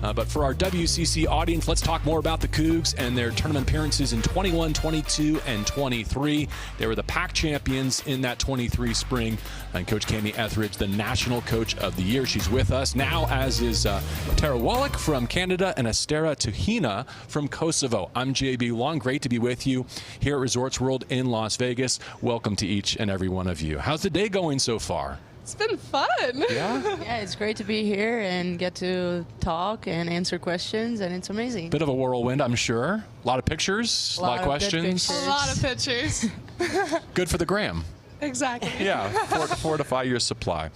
But for our WCC audience, let's talk more about the Cougs and their tournament appearances in 21, 22, and 23. They were the PAC champions in that 23 spring. And Coach Cami Etheridge, the National Coach of the Year. She's with us now, as is Tara Wallach from Canada and Estera Tuhina from Kosovo. I'm JB Long. Great to be with you here at Resorts World in Las Vegas. Welcome to each and every one of you. How's the day going so far? It's been fun. Yeah? Yeah, it's great to be here and get to talk and answer questions, and it's amazing. Bit of a whirlwind, I'm sure. A lot of pictures, a lot of questions. A lot of pictures. Good for the gram. Exactly. Yeah, fortify your supply.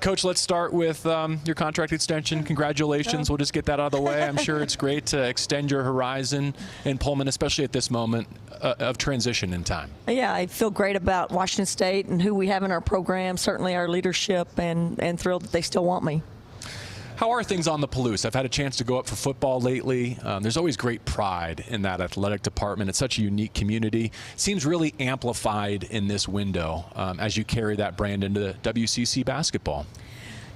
Coach, let's start with your contract extension. Congratulations. We'll just get that out of the way. I'm sure it's great to extend your horizon in Pullman, especially at this moment of transition in time. Yeah, I feel great about Washington State and who we have in our program, certainly our leadership, and thrilled that they still want me. How are things on the Palouse? I've had a chance to go up for football lately. There's always great pride in that athletic department. It's such a unique community. It seems really amplified in this window as you carry that brand into WCC basketball.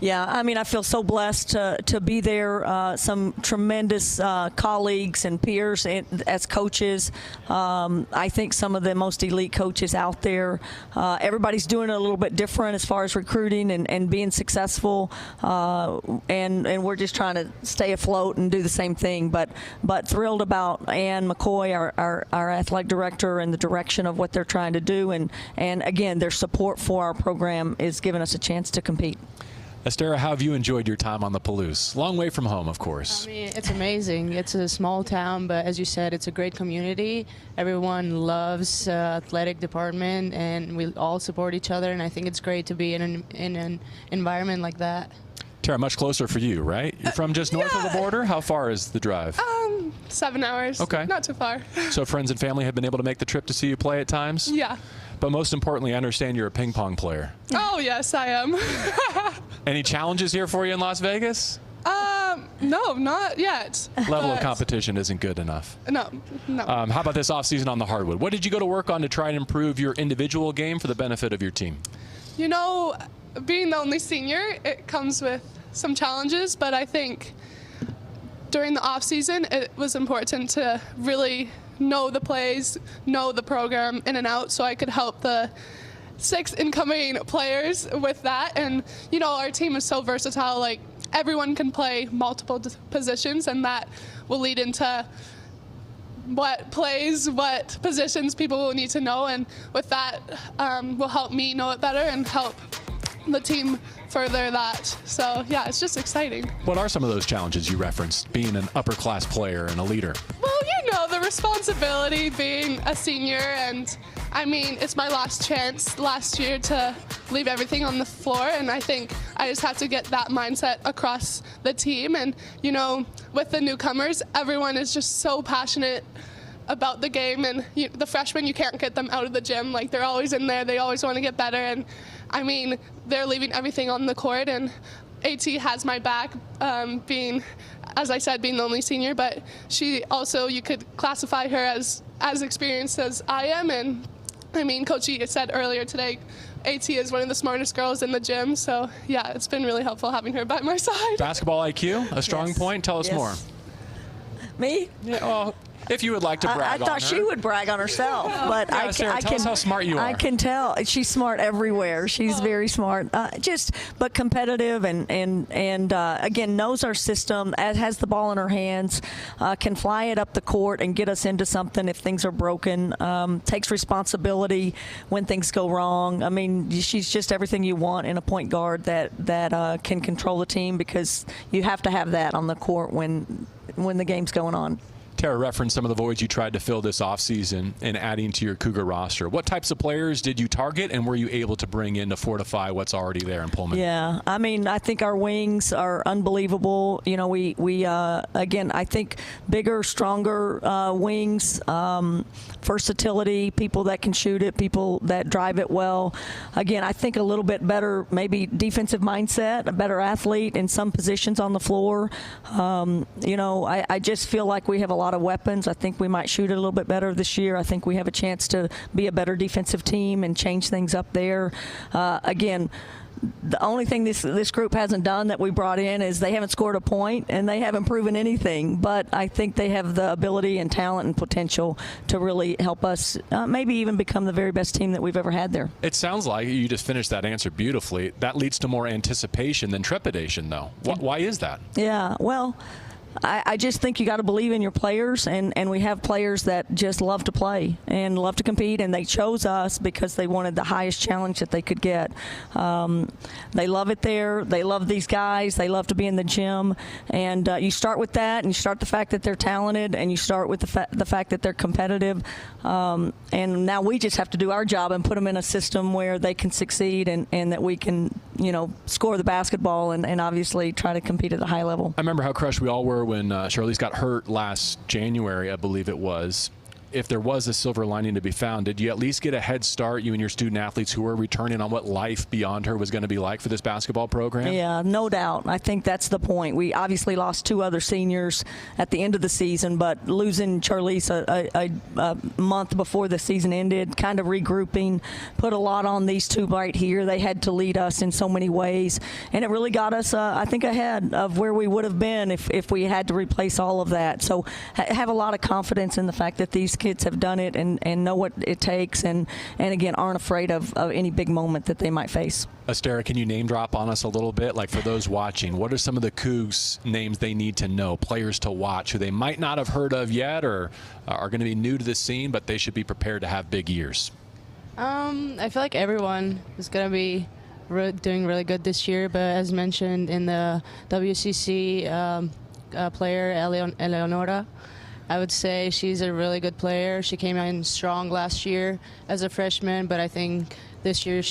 Yeah, I mean, I feel so blessed to be there. Some tremendous colleagues and peers as coaches. I think some of the most elite coaches out there. Everybody's doing it a little bit different as far as recruiting and being successful. And we're just trying to stay afloat and do the same thing. But thrilled about Ann McCoy, our athletic director, and the direction of what they're trying to do. And again, their support for our program is giving us a chance to compete. Estera, how have you enjoyed your time on the Palouse? Long way from home, of course. I mean, it's amazing. It's a small town, but as you said, it's a great community. Everyone loves athletic department, and we all support each other, and I think it's great to be in an environment like that. Tara, much closer for you, right? You're from just north of the border? How far is the drive? 7 hours. Okay. Not too far. So friends and family have been able to make the trip to see you play at times? Yeah. But most importantly, I understand you're a ping pong player. Oh, yes, I am. Any challenges here for you in Las Vegas? No, not yet. Level of competition isn't good enough. No. How about this offseason on the hardwood? What did you go to work on to try and improve your individual game for the benefit of your team? You know, being the only senior, it comes with some challenges, but I think during the off season, it was important to really know the plays, know the program in and out, so I could help the 6 incoming players with that. And you know, our team is so versatile, like everyone can play multiple positions, and that will lead into what plays, what positions people will need to know, and with that will help me know it better and help the team further that. So yeah, it's just exciting. What are some of those challenges you referenced, being an upper class player and a leader? Well, you know, the responsibility being a senior, and I mean, it's my last chance last year to leave everything on the floor, and I think I just have to get that mindset across the team. And you know, with the newcomers, everyone is just so passionate about the game, and the freshmen, you can't get them out of the gym. Like, they're always in there, they always want to get better, and I mean, they're leaving everything on the court, and AT has my back, being, as I said, being the only senior, but she also, you could classify her as experienced as I am. And I mean, Coach E said earlier today, AT is one of the smartest girls in the gym, so yeah, it's been really helpful having her by my side. Basketball IQ, a strong point. Tell us more. Me? Yeah, well, if you would like to brag on her. I thought she would brag on herself, but yeah, Sarah, tell us how smart you are. I can tell she's smart everywhere. She's very smart, but competitive, and again, knows our system, has the ball in her hands, can fly it up the court and get us into something if things are broken. Takes responsibility when things go wrong. I mean, she's just everything you want in a point guard that can control the team, because you have to have that on the court when the game's going on. Tara referenced some of the voids you tried to fill this offseason and adding to your Cougar roster. What types of players did you target, and were you able to bring in to fortify what's already there in Pullman? Yeah, I mean, I think our wings are unbelievable. You know, we again, I think bigger, stronger wings, versatility, people that can shoot it, people that drive it well. Again, I think a little bit better, maybe defensive mindset, a better athlete in some positions on the floor. You know, I just feel like we have a lot of weapons. I think we might shoot it a little bit better this year. I think we have a chance to be a better defensive team and change things up there. Again, The only thing this group hasn't done that we brought in is they haven't scored a point and they haven't proven anything. But I think they have the ability and talent and potential to really help us maybe even become the very best team that we've ever had there. It sounds like you just finished that answer beautifully. That leads to more anticipation than trepidation, though. Why is that? Yeah, well, I just think you got to believe in your players, and we have players that just love to play and love to compete, and they chose us because they wanted the highest challenge that they could get. They love it there. They love these guys. They love to be in the gym, and you start with that, and you start the fact that they're talented, and you start with the fact that they're competitive, and now we just have to do our job and put them in a system where they can succeed and that we can, score the basketball and obviously try to compete at a high level. I remember how crushed we all were when Charlize got hurt last January, I believe it was. If there was a silver lining to be found, did you at least get a head start, you and your student athletes who were returning, on what life beyond her was going to be like for this basketball program? Yeah, no doubt. I think that's the point. We obviously lost 2 other seniors at the end of the season, but losing Charlize a month before the season ended, kind of regrouping, put a lot on these 2 right here. They had to lead us in so many ways, and it really got us, I think, ahead of where we would have been if we had to replace all of that. So have a lot of confidence in the fact that these kids have done it and know what it takes and again aren't afraid of any big moment that they might face. Astera, can you name drop on us a little bit? Like, for those watching, what are some of the Cougs names they need to know, players to watch who they might not have heard of yet or are going to be new to the scene, but they should be prepared to have big years? I feel like everyone is going to be doing really good this year, but as mentioned in the WCC player, Eleonora, I would say she's a really good player. She came in strong last year as a freshman, but I think this year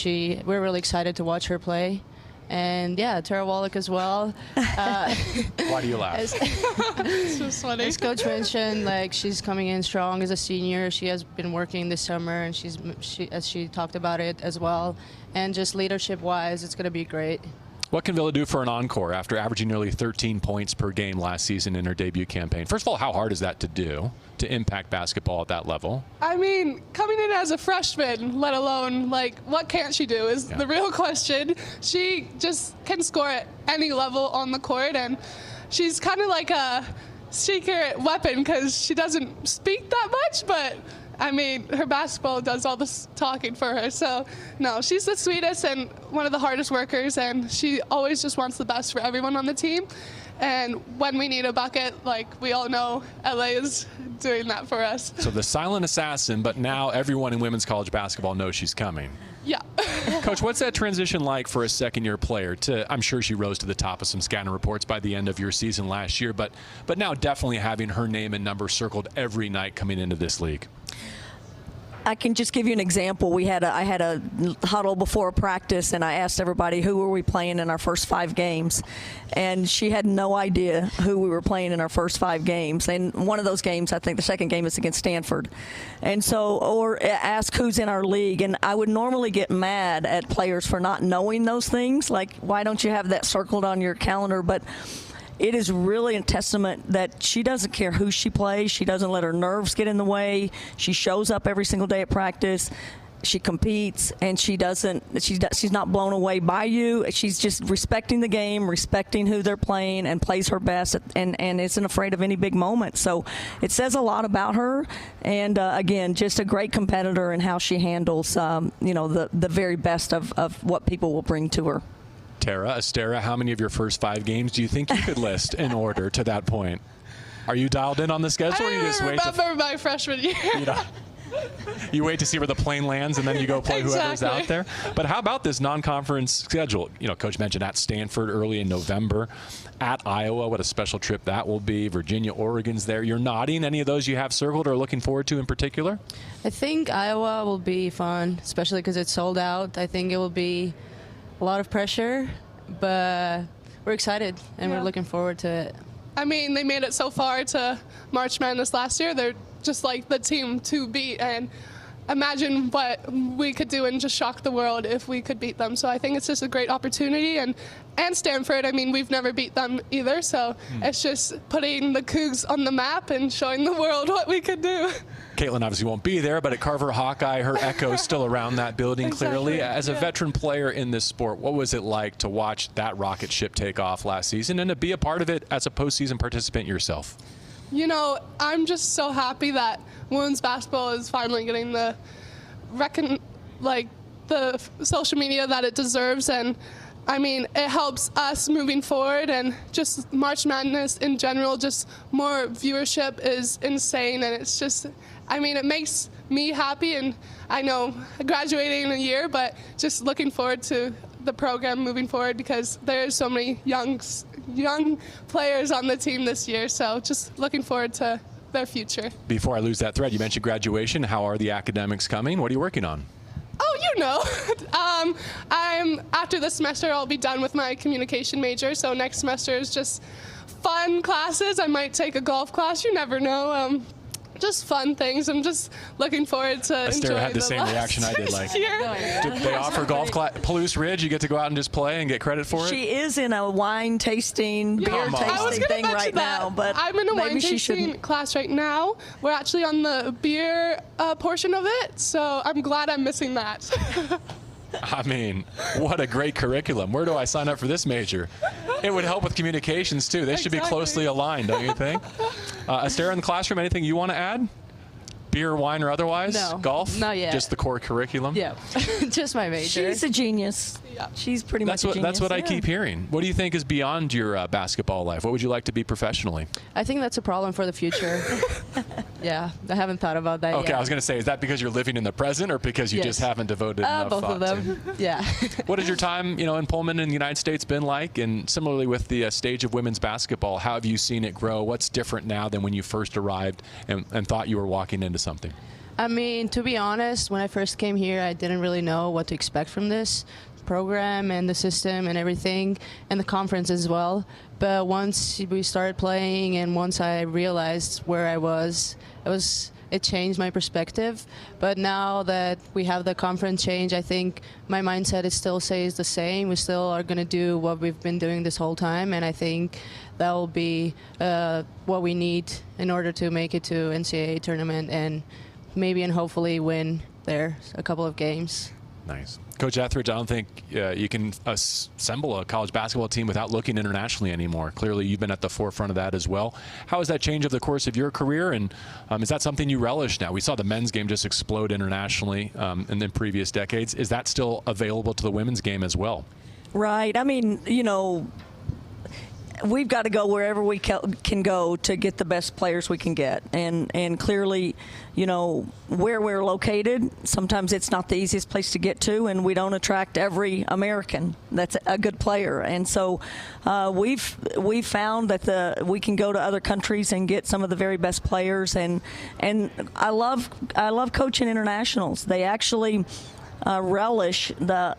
we're really excited to watch her play. And yeah, Tara Wallach as well. Why do you laugh? It's just funny. As Coach mentioned, she's coming in strong as a senior. She has been working this summer, and as she talked about it as well. And just leadership-wise, it's going to be great. What can Villa do for an encore after averaging nearly 13 points per game last season in her debut campaign? First of all, how hard is that to do, to impact basketball at that level? I mean, coming in as a freshman, let alone, what can't she do is the real question. She just can score at any level on the court, and she's kind of like a secret weapon because she doesn't speak that much, but I mean, her basketball does all this talking for her. So, no, she's the sweetest and one of the hardest workers, and she always just wants the best for everyone on the team. And when we need a bucket, we all know, LA is doing that for us. So the silent assassin, but now everyone in women's college basketball knows she's coming. Yeah. Coach, what's that transition like for a second-year player? I'm sure she rose to the top of some scouting reports by the end of your season last year, but now definitely having her name and number circled every night coming into this league. I can just give you an example. I had a huddle before a practice, and I asked everybody who were we playing in our first 5 games, and she had no idea who we were playing in our first 5 games. And one of those games, I think the second game is against Stanford. And so, or ask who's in our league, and I would normally get mad at players for not knowing those things, like why don't you have that circled on your calendar? But it is really a testament that she doesn't care who she plays. She doesn't let her nerves get in the way. She shows up every single day at practice. She competes, and she's not blown away by you. She's just respecting the game, respecting who they're playing, and plays her best, and isn't afraid of any big moment. So it says a lot about her, and again, just a great competitor in how she handles the very best of what people will bring to her. Tara, Astera, how many of your first 5 games do you think you could list in order to that point? Are you dialed in on the schedule? I remember my freshman year. You wait to see where the plane lands, and then you go play whoever's out there. But how about this non-conference schedule? Coach mentioned at Stanford early in November, at Iowa, what a special trip that will be. Virginia, Oregon's there. You're nodding. Any of those you have circled or looking forward to in particular? I think Iowa will be fun, especially because it's sold out. I think it will be a lot of pressure, but we're excited, and we're looking forward to it. I mean, they made it so far to March Madness last year. They're just the team to beat, and imagine what we could do and just shock the world if we could beat them. So I think it's just a great opportunity, and Stanford, I mean, we've never beat them either, so it's just putting the Cougs on the map and showing the world what we could do. Caitlin obviously won't be there, but at Carver Hawkeye, her echo is still around that building clearly. Exactly. As a veteran player in this sport, what was it like to watch that rocket ship take off last season and to be a part of it as a postseason participant yourself? You know, I'm just so happy that women's basketball is finally getting the the social media that it deserves, and I mean, it helps us moving forward, and just March Madness in general, just more viewership is insane, and it's just, I mean, it makes me happy, and I know graduating in a year, but just looking forward to the program moving forward because there's so many young players on the team this year, so just looking forward to their future. Before I lose that thread, you mentioned graduation. How are the academics coming? What are you working on? Oh, you know, after this semester, I'll be done with my communication major. So next semester is just fun classes. I might take a golf class. You never know. Just fun things. I'm just looking forward to enjoying had the same reaction I did. Like, did they offer golf class? Palouse Ridge, you get to go out and just play and get credit for it? She is in a wine tasting, beer tasting thing right now, but I'm in a maybe wine she tasting shouldn't. class right now. We're actually on the beer portion of it, so I'm glad I'm missing that. I mean, what a great curriculum. Where do I sign up for this major? It would help with communications, too. They should be closely aligned, don't you think? Esther, in the classroom, anything you want to add? Beer, wine, or otherwise? No. Golf? Not yet. Just the core curriculum? Yeah, just my major. She's a genius. Yeah. She's pretty much a genius. That's what I Yeah. keep hearing. What do you think is beyond your basketball life? What would you like to be professionally? I think that's a problem for the future. Yeah, I haven't thought about that yet. Okay, I was going to say, is that because you're living in the present or because you just haven't devoted enough both thought of them. Yeah. What has your time, in Pullman in the United States been like? And similarly with the stage of women's basketball, how have you seen it grow? What's different now than when you first arrived and thought you were walking into something? I mean, to be honest, when I first came here, I didn't really know what to expect from this program and the system and everything, and the conference as well. But once we started playing and once I realized where I was, it changed my perspective. But now that we have the conference change, I think my mindset is still stays the same. We still are going to do what we've been doing this whole time, and I think that will be what we need in order to make it to NCAA tournament and maybe and hopefully win there a couple of games. Nice. Coach Etheridge, I don't think you can assemble a college basketball team without looking internationally anymore. Clearly, you've been at the forefront of that as well. How has that changed over the course of your career, and is that something you relish now? We saw the men's game just explode internationally in the previous decades. Is that still available to the women's game as well? Right. I mean, we've got to go wherever we can go to get the best players we can get. And clearly, where we're located, sometimes it's not the easiest place to get to, and we don't attract every American that's a good player. And so we've found that we can go to other countries and get some of the very best players. And I love coaching internationals. They actually relish the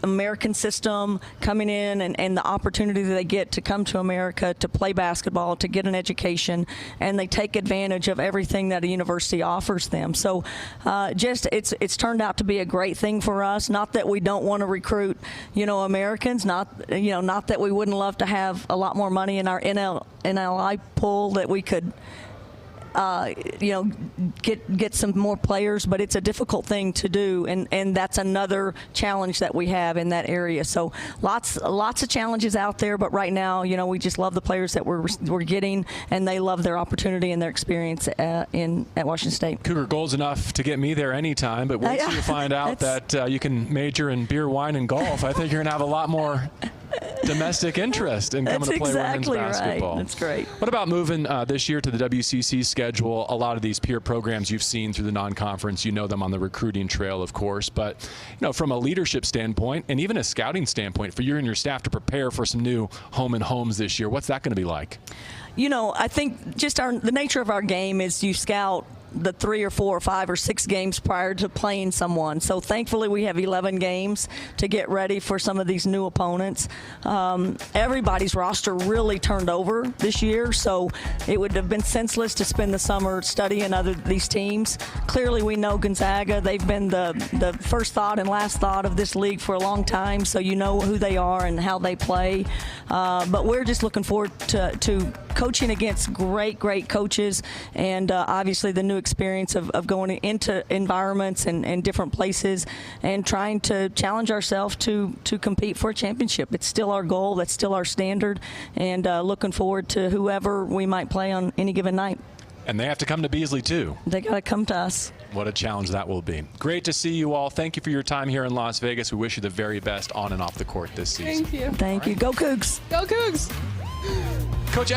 American system coming in and the opportunity that they get to come to America to play basketball, to get an education, and they take advantage of everything that a university offers them. So it's turned out to be a great thing for us. Not that we don't want to recruit, Americans, not that we wouldn't love to have a lot more money in our NLI pool that we could get some more players, but it's a difficult thing to do, and that's another challenge that we have in that area. So lots of challenges out there, but right now, we just love the players that we're getting, and they love their opportunity and their experience at Washington State. Cougar goal's enough to get me there anytime, but once you find out that you can major in beer, wine, and golf, I think you're going to have a lot more domestic interest in coming to play women's basketball. Right. That's great. What about moving this year to the WCC schedule? A lot of these peer programs you've seen through the non-conference, you know them on the recruiting trail, of course, but from a leadership standpoint and even a scouting standpoint for you and your staff to prepare for some new home and homes this year, what's that going to be like? I think just the nature of our game is you scout the 3 or 4 or 5 or 6 games prior to playing someone. So thankfully we have 11 games to get ready for some of these new opponents. Everybody's roster really turned over this year, so it would have been senseless to spend the summer studying these teams. Clearly we know Gonzaga. They've been the first thought and last thought of this league for a long time, so you know who they are and how they play. But we're just looking forward to coaching against great coaches, and obviously the new experience of going into environments and different places and trying to challenge ourselves to compete for a championship. It's still our goal. That's still our standard, and looking forward to whoever we might play on any given night. And they have to come to Beasley, too. They got to come to us. What a challenge that will be. Great to see you all. Thank you for your time here in Las Vegas. We wish you the very best on and off the court this season. Thank you. Thank you. Go Cougs. Go Cougs.